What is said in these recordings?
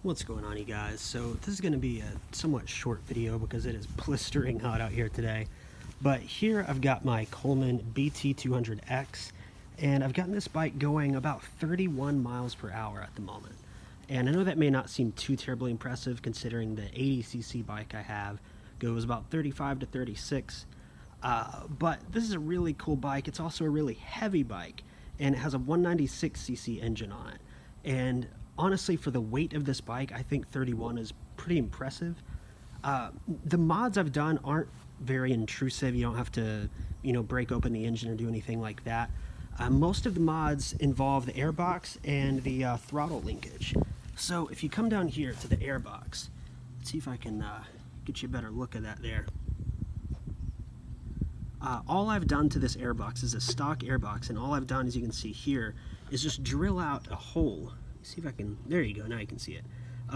What's going on, you guys? So this is going to be a somewhat short video because it is blistering hot out here today. But here I've got my Coleman BT200X, and I've gotten this bike going about 31 miles per hour at the moment. And I know that may not seem too terribly impressive considering the 80cc bike I have goes about 35 to 36. But this is a really cool bike. It's also a really heavy bike, and it has a 196cc engine on it. And honestly, for the weight of this bike, I think 31 is pretty impressive. The mods I've done aren't very intrusive. You don't have to, break open the engine or do anything like that. Most of the mods involve the airbox and the throttle linkage. So if you come down here to the airbox, let's see if I can get you a better look at that there. All I've done to this airbox is a stock airbox, and all I've done, as you can see here, is just drill out a hole. See if I can, there you go, now you can see it.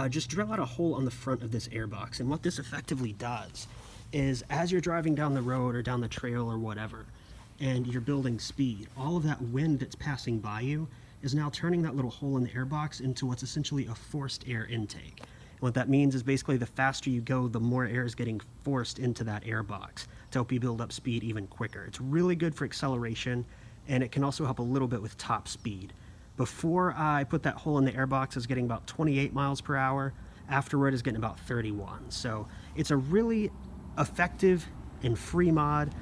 Just drill out a hole on the front of this airbox, and what this effectively does is, as you're driving down the road or down the trail or whatever, and you're building speed, all of that wind that's passing by you is now turning that little hole in the airbox into what's essentially a forced air intake. And what that means is basically the faster you go, the more air is getting forced into that airbox to help you build up speed even quicker. It's really good for acceleration, and it can also help a little bit with top speed. Before I put that hole in the airbox, I was getting about 28 miles per hour. Afterward, I was getting about 31. So it's a really effective and free mod.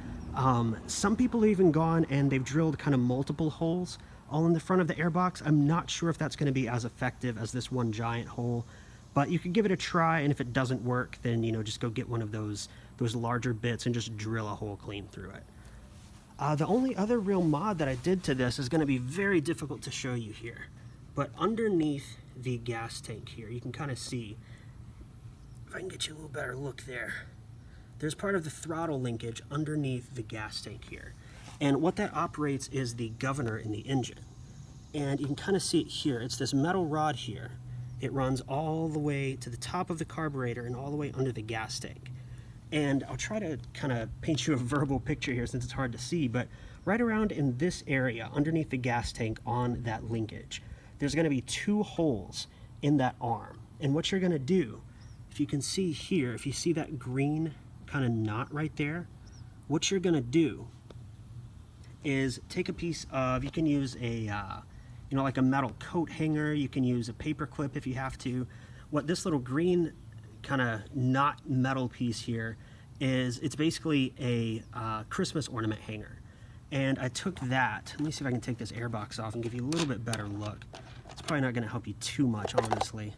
Some people have even gone and they've drilled kind of multiple holes all in the front of the airbox. I'm not sure if that's going to be as effective as this one giant hole, but you could give it a try, and if it doesn't work, then just go get one of those larger bits and just drill a hole clean through it. The only other real mod that I did to this is going to be very difficult to show you here, but underneath the gas tank here, you can kind of see, if I can get you a little better look there, there's part of the throttle linkage underneath the gas tank here. And what that operates is the governor in the engine. And you can kind of see it here. It's this metal rod here. It runs all the way to the top of the carburetor and all the way under the gas tank. And I'll try to kind of paint you a verbal picture here since it's hard to see, but right around in this area underneath the gas tank on that linkage, there's going to be two holes in that arm. And what you're going to do, if you can see here, if you see that green kind of knot right there, what you're going to do is take a piece of, you can use a, like a metal coat hanger, you can use a paper clip if you have to. What this little green kind of knot metal piece here is, it's basically a Christmas ornament hanger. And I took that, let me see if I can take this airbox off and give you a little bit better look. It's probably not going to help you too much, honestly.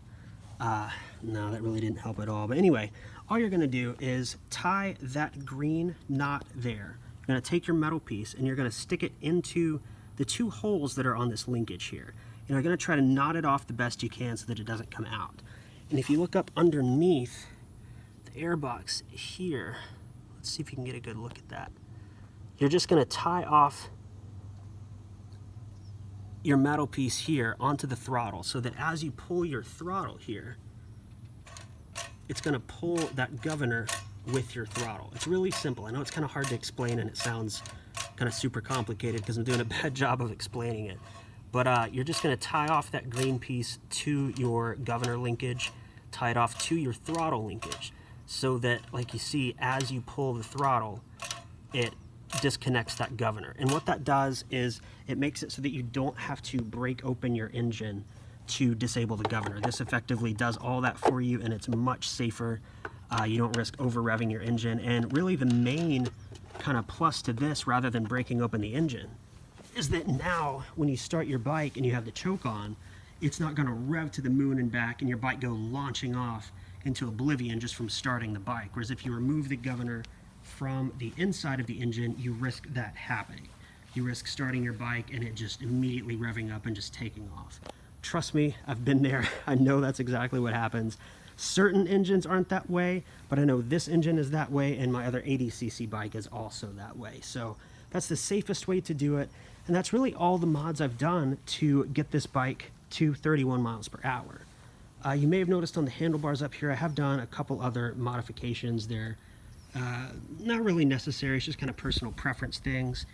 No, that really didn't help at all. But anyway, all you're going to do is tie that green knot there. You're going to take your metal piece and you're going to stick it into the two holes that are on this linkage here. And you're going to try to knot it off the best you can so that it doesn't come out. And if you look up underneath the airbox here, let's see if you can get a good look at that. You're just going to tie off your metal piece here onto the throttle so that as you pull your throttle here, it's going to pull that governor with your throttle. It's really simple. I know it's kind of hard to explain and it sounds kind of super complicated because I'm doing a bad job of explaining it. But you're just going to tie off that green piece to your governor linkage, tie it off to your throttle linkage, so that, like you see, as you pull the throttle, it disconnects that governor. And what that does is it makes it so that you don't have to break open your engine to disable the governor. This effectively does all that for you, and it's much safer. You don't risk over revving your engine. And really the main kind of plus to this, rather than breaking open the engine, is that now when you start your bike and you have the choke on, it's not going to rev to the moon and back and your bike go launching off into oblivion just from starting the bike. Whereas if you remove the governor from the inside of the engine, you risk that happening. You risk starting your bike and it just immediately revving up and just taking off. Trust me, I've been there. I know that's exactly what happens. Certain engines aren't that way, but I know this engine is that way, and my other 80cc bike is also that way. So that's the safest way to do it, and that's really all the mods I've done to get this bike to 31 miles per hour. You may have noticed on the handlebars up here, I have done a couple other modifications. They're not really necessary, it's just kind of personal preference things.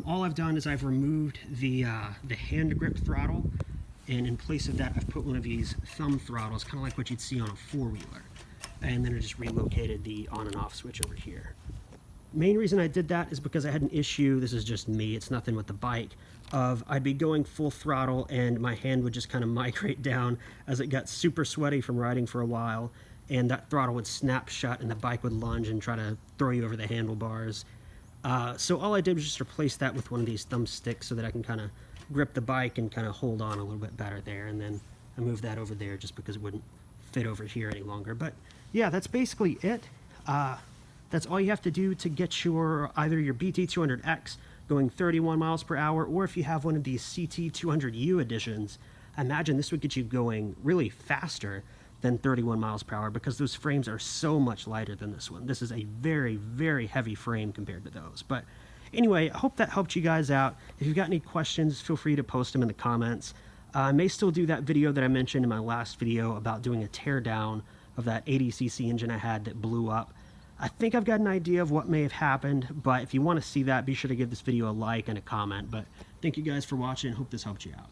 All I've done is I've removed the hand grip throttle and in place of that I've put one of these thumb throttles, kind of like what you'd see on a four-wheeler, and then I just relocated the on and off switch over here. Main reason I did that is because I had an issue, this is just me, it's nothing with the bike, of I'd be going full throttle and my hand would just kind of migrate down as it got super sweaty from riding for a while, and that throttle would snap shut and the bike would lunge and try to throw you over the handlebars. So all I did was just replace that with one of these thumb sticks so that I can kind of grip the bike and kind of hold on a little bit better there, and then I moved that over there just because it wouldn't fit over here any longer. But yeah, that's basically it. That's all you have to do to get your either your BT200X going 31 miles per hour, or if you have one of these CT200U editions, I imagine this would get you going really faster than 31 miles per hour because those frames are so much lighter than this one. This is a very, very heavy frame compared to those. But anyway, I hope that helped you guys out. If you've got any questions, feel free to post them in the comments. I may still do that video that I mentioned in my last video about doing a teardown of that 80cc engine I had that blew up. I think I've got an idea of what may have happened, but if you want to see that, be sure to give this video a like and a comment. But thank you guys for watching. Hope this helped you out.